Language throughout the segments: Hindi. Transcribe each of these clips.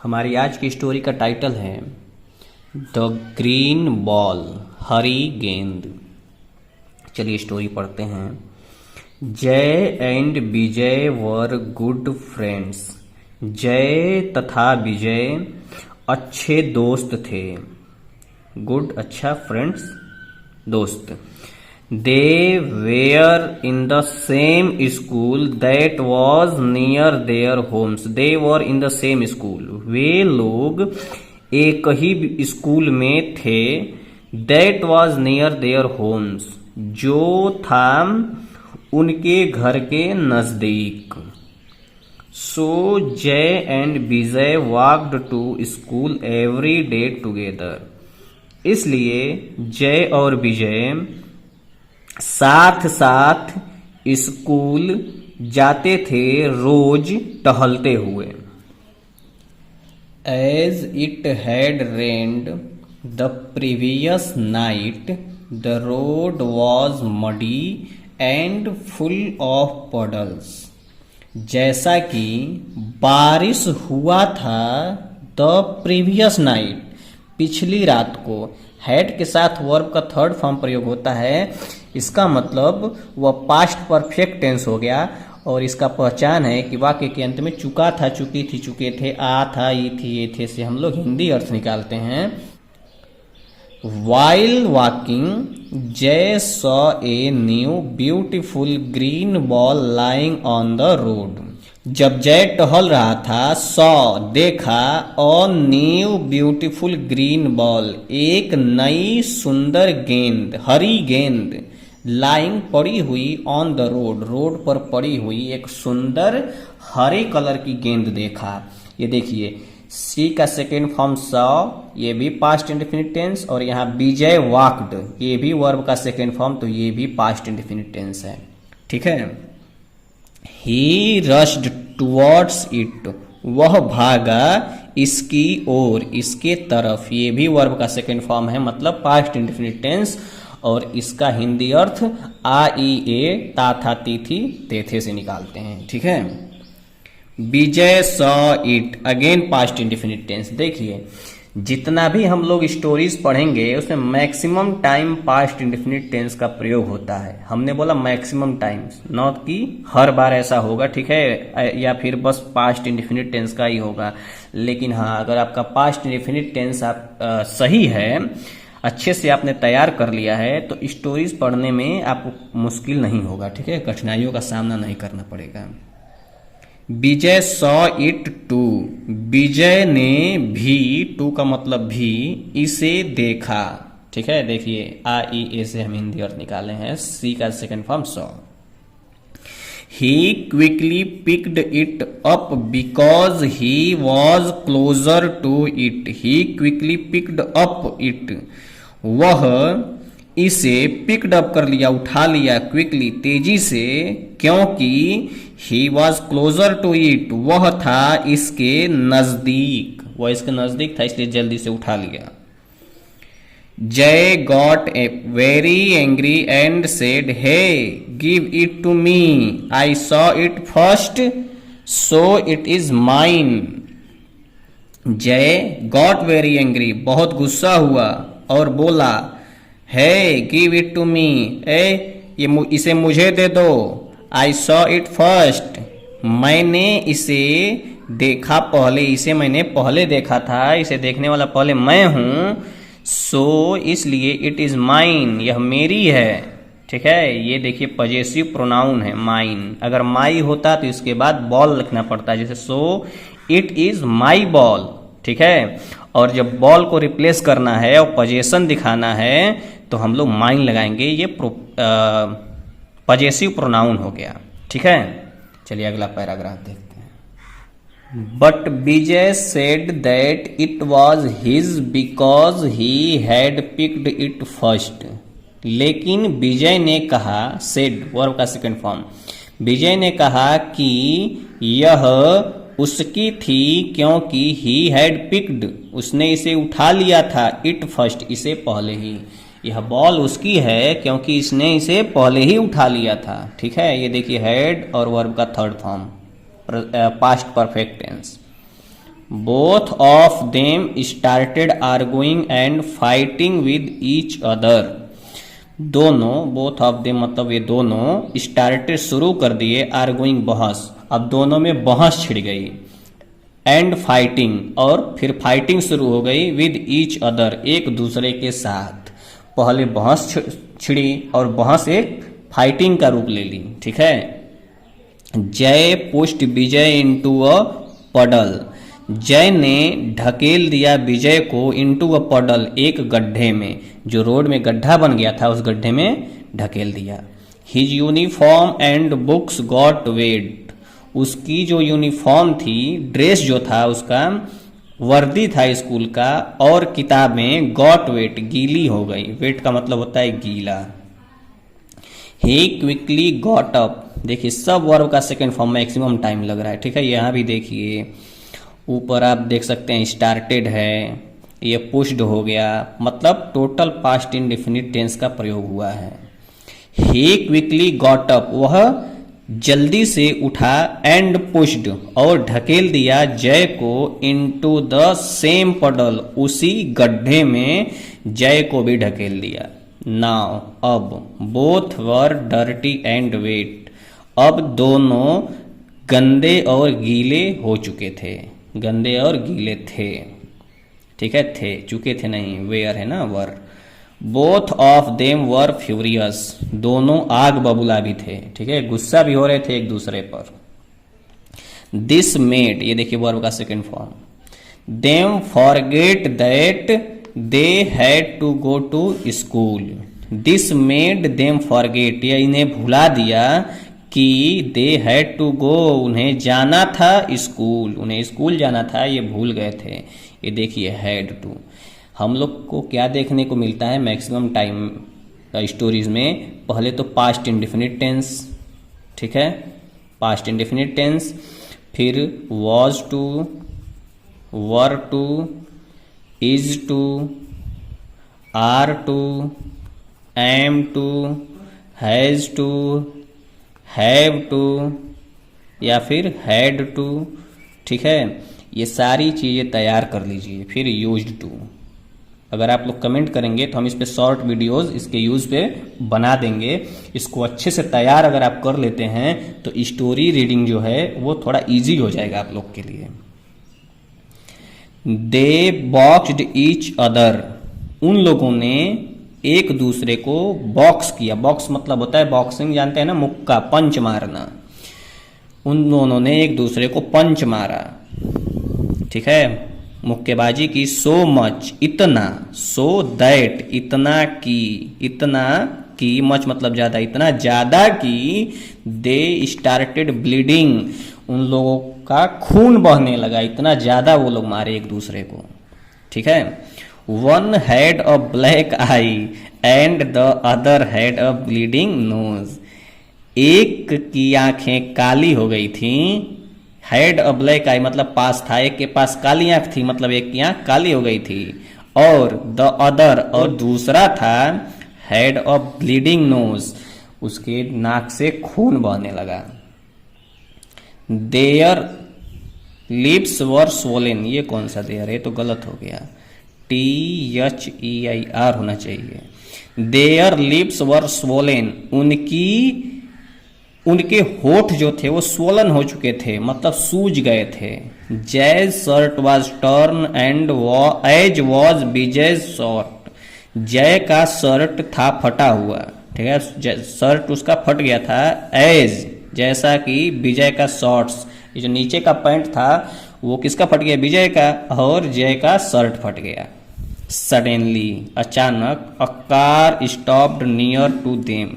हमारी आज की स्टोरी का टाइटल है द ग्रीन बॉल, हरी गेंद। चलिए स्टोरी पढ़ते हैं। जय and Vijay were good friends. जय तथा विजय अच्छे दोस्त थे। गुड अच्छा, फ्रेंड्स दोस्त। They were in the same school that was near their homes. They were in the same school. वे लोग एक ही स्कूल में थे। That was near their homes. जो था उनके घर के नजदीक। So Jay and Vijay walked to school every day together. इसलिए जय और विजय साथ साथ स्कूल जाते थे, रोज टहलते हुए। As it had rained the previous night, the road was muddy and full of puddles. जैसा कि बारिश हुआ था the previous night, पिछली रात को। हैड के साथ वर्ब का थर्ड फॉर्म प्रयोग होता है। इसका मतलब वह पास्ट परफेक्ट टेंस हो गया और इसका पहचान है कि वाक्य के अंत में चुका था, चुकी थी, चुके थे, आ था, ई थी, ये थे से हम लोग हिंदी अर्थ निकालते हैं। While walking, Jay saw a new beautiful green ball lying on the road. जब जय टहल रहा था, सॉ देखा, a new beautiful green ball एक नई सुंदर गेंद, हरी गेंद, लाइंग पड़ी हुई, ऑन द रोड रोड पर पड़ी हुई एक सुंदर हरे कलर की गेंद देखा। ये देखिए सी का सेकेंड फॉर्म सॉ, ये भी पास्ट इंडेफिनिट टेंस, और यहाँ विजय वॉक्ड ये भी वर्ब का सेकेंड फॉर्म, तो ये भी पास्ट इंडेफिनिट टेंस है। ठीक है। He rushed towards it. वह भागा इसकी ओर, इसके तरफ, ये भी वर्ब का सेकेंड फॉर्म है, मतलब पास्ट इंडेफिनिट टेंस, और इसका हिंदी अर्थ आ, ई, ए, ता, था, ती, थी, ते, थे से निकालते हैं। ठीक है। Vijay saw it, again past indefinite tense. देखिए जितना भी हम लोग स्टोरीज पढ़ेंगे उसमें maximum time past indefinite tense का प्रयोग होता है। हमने बोला मैक्सिमम टाइम्स, नॉट कि हर बार ऐसा होगा, ठीक है, या फिर बस पास्ट इंडेफिनिट टेंस का ही होगा। लेकिन हाँ, अगर आपका पास्ट इंडेफिनिट टेंस सही है, अच्छे से आपने तैयार कर लिया है, तो स्टोरीज पढ़ने में आपको मुश्किल नहीं होगा। ठीक है, कठिनाइयों का सामना नहीं करना पड़ेगा। विजय सॉ इट टू, विजय ने भी, टू का मतलब भी, इसे देखा। ठीक है, देखिए आ, ई, ए से हम हिंदी अर्थ निकाले हैं। सी का second form saw. He quickly picked it up because he was closer to it. He quickly picked up it, वह इसे पिक्ड अप कर लिया, उठा लिया, क्विकली तेजी से, क्योंकि he was closer to it, वह था इसके नजदीक, वह इसके नजदीक था इसलिए जल्दी से उठा लिया। Jay got a very angry and said, hey give it to me, I saw it first so it is mine. Jay got very angry, बहुत गुस्सा हुआ और बोला, hey give it to me, इसे मुझे दे दो। आई सॉ इट फर्स्ट, मैंने इसे देखा पहले, इसे मैंने पहले देखा था, इसे देखने वाला पहले मैं हूं। सो इसलिए इट इज माइन, यह मेरी है। ठीक है, ये देखिए पजेसिव प्रोनाउन है माइन। अगर माई होता तो इसके बाद बॉल लिखना पड़ता है, जैसे सो इट इज माई बॉल। ठीक है, और जब बॉल को रिप्लेस करना है और पजेशन दिखाना है तो हम लोग माइन लगाएंगे, ये पजेसिव प्रोनाउन हो गया। ठीक है, चलिए अगला पैराग्राफ देखते हैं। But Vijay said that it was his because he had picked it first. लेकिन विजय ने कहा, सेड वर्ब का सेकेंड फॉर्म, विजय ने कहा कि यह उसकी थी क्योंकि ही हैड पिक्ड, उसने इसे उठा लिया था, इट फर्स्ट, इसे पहले ही। यह बॉल उसकी है क्योंकि इसने इसे पहले ही उठा लिया था। ठीक है, ये देखिए हैड और वर्ब का third form, past perfect tense. Both of them started arguing and fighting with each other. दोनों, बोथ ऑफ देम मतलब ये दोनों, स्टार्टेड शुरू कर दिए, आर्गुइंग बहस, अब दोनों में बहस छिड़ गई, एंड फाइटिंग और फिर फाइटिंग शुरू हो गई, विद ईच अदर एक दूसरे के साथ। पहले बहस छिड़ी और बहस एक फाइटिंग का रूप ले ली, ठीक है। जय पुष्ट विजय इनटू अ पडल। जय ने ढकेल दिया विजय को इनटू अ पडल, एक गड्ढे में, जो रोड में गड्ढा बन गया था उस गड्ढे में ढकेल दिया। His uniform and books got wet. उसकी जो यूनिफॉर्म थी, ड्रेस जो था उसका, वर्दी था स्कूल का, और किताबें गॉट वेट, गीली हो गई। वेट का मतलब होता है गीला। ही क्विकली गॉट अप। देखिए सब वर्ब का सेकेंड फॉर्म, मैक्सिमम टाइम लग रहा है, ठीक है। यहाँ भी देखिए ऊपर आप देख सकते हैं स्टार्टेड है, ये पुश्ड हो गया, मतलब टोटल पास्ट इंडेफिनिट टेंस का प्रयोग हुआ है। ही क्विकली गॉट अप, वह जल्दी से उठा, एंड पुश्ड और ढकेल दिया जय को, इनटू द सेम पडल, उसी गड्ढे में जय को भी ढकेल दिया। नाउ अब, both were dirty and wet, अब दोनों गंदे और गीले हो चुके थे, गंदे और गीले थे, ठीक है, थे, चुके थे नहीं, वेयर है ना, were. Both of them were furious, दोनों आग बबूला भी थे, ठीक है, गुस्सा भी हो रहे थे एक दूसरे पर। दिस मेड, ये देखिए वर्ब का second form, them forget that they had to go to school. This made them forget, यह इन्हें भुला दिया कि दे हैड टू गो, उन्हें जाना था स्कूल, उन्हें स्कूल जाना था, ये भूल गए थे। ये देखिए हैड टू। हम लोग को क्या देखने को मिलता है मैक्सिमम टाइम स्टोरीज में, पहले तो पास्ट इंडेफिनिट टेंस, ठीक है, पास्ट इंडेफिनिट टेंस, फिर was to, were to, is to, are to, am to, has to, have to, या फिर हैड टू, ठीक है। ये सारी चीज़ें तैयार कर लीजिए। फिर यूज्ड टू, अगर आप लोग कमेंट करेंगे तो हम इस पे शॉर्ट वीडियोस इसके यूज पे बना देंगे। इसको अच्छे से तैयार अगर आप कर लेते हैं तो स्टोरी रीडिंग जो है वो थोड़ा इजी हो जाएगा आप लोग के लिए। दे बॉक्स्ड ईच अदर, उन लोगों ने एक दूसरे को बॉक्स किया। बॉक्स मतलब होता है बॉक्सिंग, जानते हैं ना, मुक्का, पंच मारना। उन दोनों ने एक दूसरे को पंच मारा, ठीक है, मुक्केबाजी की। सो मच, इतना, सो दैट, इतना की, इतना की, मच मतलब ज्यादा, इतना ज्यादा की, दे स्टार्टेड ब्लीडिंग, उन लोगों का खून बहने लगा, इतना ज्यादा वो लोग मारे एक दूसरे को, ठीक है। One had a black eye and the other had a bleeding nose, एक की आंखें काली हो गई थी। हैड अ ब्लैक आई मतलब पास था, एक के पास काली आंख थी मतलब एक की आंख काली हो गई थी। और द अदर, और दूसरा था, हैड अ ब्लीडिंग नोज, उसके नाक से खून बहने लगा। देयर लिप्स वर स्वोलन, ये कौन सा देयर है, तो गलत हो गया, THEIR होना चाहिए। देयर लिप्स वर स्वोलन, उनके होठ जो थे वो स्वोलन हो चुके थे, मतलब सूज गए थे। Jai's shirt was torn and as was Vijay shirt, Jai का शर्ट था फटा हुआ, ठीक है, शर्ट उसका फट गया था, एज जैसा कि विजय का शॉर्ट्स, ये जो नीचे का पैंट था वो किसका फट गया, विजय का, और जय का शर्ट फट गया। सडनली, अचानक, a car stopped near to them,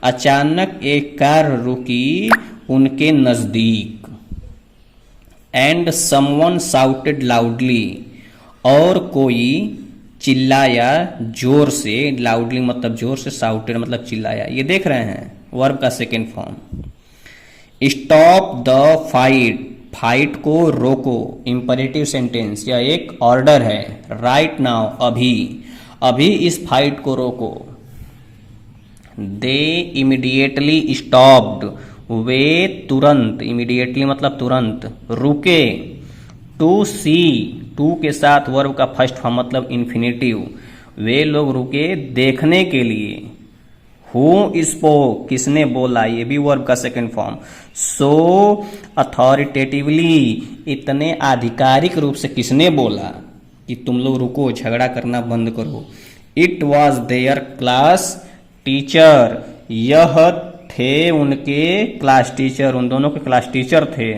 अचानक एक कार रुकी उनके नजदीक। एंड समवन शाउटेड लाउडली, और कोई चिल्लाया जोर से, लाउडली मतलब जोर से, शाउटेड मतलब चिल्लाया। ये देख रहे हैं वर्ब का second form. Stop the fight, fight को रोको, इंपरेटिव सेंटेंस, यह एक ऑर्डर है। राइट नाउ, अभी, अभी इस फाइट को रोको। दे इमीडिएटली स्टॉप्ड, वे तुरंत, इमीडिएटली मतलब तुरंत, रुके। टू सी, टू के साथ वर्ब का फर्स्ट फॉर्म मतलब इन्फिनेटिव, वे लोग रुके देखने के लिए। हु स्पोक, किसने बोला, ये भी वर्ब का सेकंड फॉर्म। सो अथॉरिटेटिवली, इतने आधिकारिक रूप से किसने बोला कि तुम लोग रुको, झगड़ा करना बंद करो। It was their class teacher, यह थे उनके क्लास टीचर, उन दोनों के क्लास टीचर थे।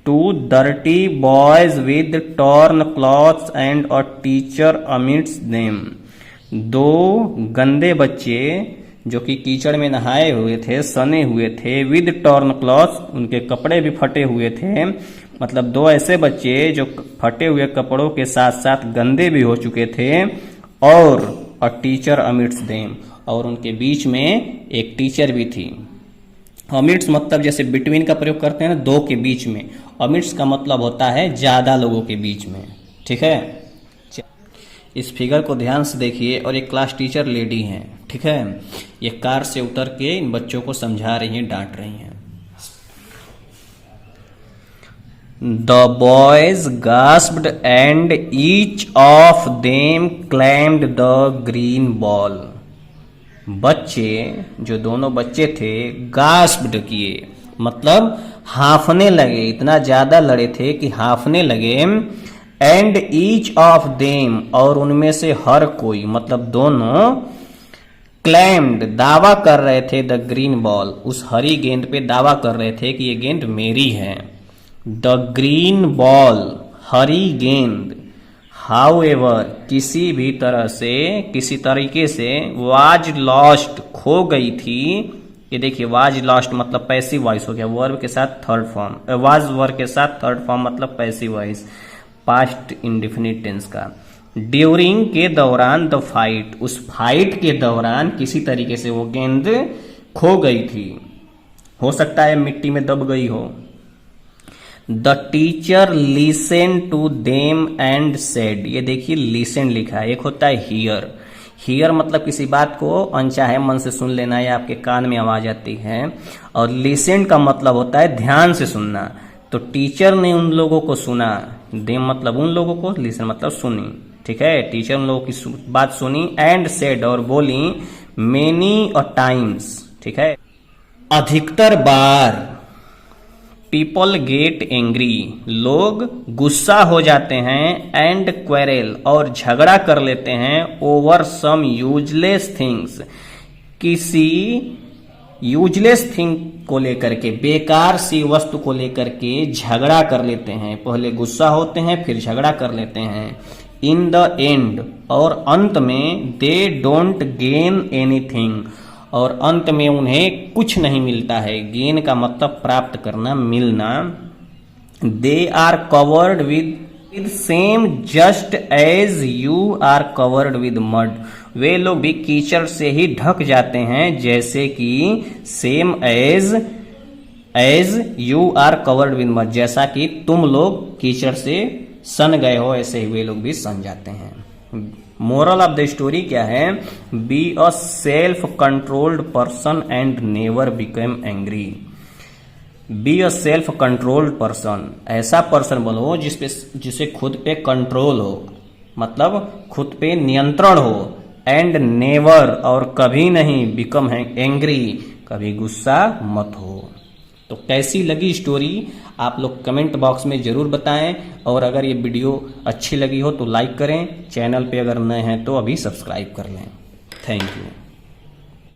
Two dirty boys with torn clothes and a teacher admits them, दो गंदे बच्चे जो कि कीचड़ में नहाए हुए थे, सने हुए थे, विद टॉर्न क्लॉथ्स, उनके कपड़े भी फटे हुए थे, मतलब दो ऐसे बच्चे जो फटे हुए कपड़ों के साथ साथ गंदे भी हो चुके थे, और अ टीचर अमिट्स देम, और उनके बीच में एक टीचर भी थी। अमिट्स मतलब जैसे बिटवीन का प्रयोग करते हैं ना, दो के बीच में, अमिट्स का मतलब होता है ज्यादा लोगों के बीच में। ठीक है, इस फिगर को ध्यान से देखिए, और एक क्लास टीचर लेडी हैं। ठीक है, ये कार से उतर के इन बच्चों को समझा रही हैं, डांट रही हैं। The boys gasped and each of them claimed the green ball. बच्चे, जो दोनों बच्चे थे, गास्प्ड किए मतलब हांफने लगे, इतना ज्यादा लड़े थे कि हांफने लगे। एंड ईच ऑफ देम, और उनमें से हर कोई मतलब दोनों, क्लेम्ड, दावा कर रहे थे, द ग्रीन बॉल, उस हरी गेंद पे दावा कर रहे थे कि ये गेंद मेरी है। द ग्रीन बॉल, हरी गेंद, हाउएवर, किसी भी तरह से, किसी तरीके से, वाज लॉस्ट, खो गई थी। ये देखिए, वाज लॉस्ट मतलब पैसिव वॉइस हो गया, वर्ब के साथ थर्ड फॉर्म, वाज वर्ब के साथ थर्ड फॉर्म मतलब passive voice, past indefinite tense का। ड्यूरिंग के दौरान, द फाइट, उस फाइट के दौरान किसी तरीके से वो गेंद खो गई थी, हो सकता है मिट्टी में दब गई हो। The teacher listen to them and said, ये देखिए लिसन लिखा है, एक होता है हियर, हियर मतलब किसी बात को अनचाहे मन से सुन लेना या आपके कान में आवाज आती है, और लिसन का मतलब होता है ध्यान से सुनना। तो टीचर ने उन लोगों को सुना, देम मतलब उन लोगों को, लिसन मतलब सुनी। ठीक है, टीचर उन लोगों की बात सुनी, एंड सेड और बोली, मेनी अ टाइम्स। ठीक है, अधिकतर बार। पीपल गेट एंग्री, लोग गुस्सा हो जाते हैं, एंड क्वेरल और झगड़ा कर लेते हैं, ओवर सम यूजलेस थिंग्स, किसी यूजलेस थिंग को लेकर के, बेकार सी वस्तु को लेकर के झगड़ा कर लेते हैं। पहले गुस्सा होते हैं फिर झगड़ा कर लेते हैं। इन द एंड, और अंत में, दे डोंट गेन एनीथिंग, और अंत में उन्हें कुछ नहीं मिलता है। गेन का मतलब प्राप्त करना, मिलना। They are covered with same just as you are covered with mud, वे लोग भी कीचड़ से ही ढक जाते हैं जैसे कि same as you are covered with mud, जैसा कि तुम लोग कीचड़ से सन गए हो ऐसे ही वे लोग भी सन जाते हैं। मोरल ऑफ द स्टोरी क्या है? Be a self controlled person and never become angry. Be a self controlled person, ऐसा पर्सन बनो जिसे खुद पे कंट्रोल हो, मतलब खुद पे नियंत्रण हो। एंड नेवर, और कभी नहीं, बिकम है एंग्री, कभी गुस्सा मत हो। तो कैसी लगी स्टोरी आप लोग कमेंट बॉक्स में जरूर बताएं, और अगर ये वीडियो अच्छी लगी हो तो लाइक करें, चैनल पे अगर नए हैं तो अभी सब्सक्राइब कर लें। Thank you.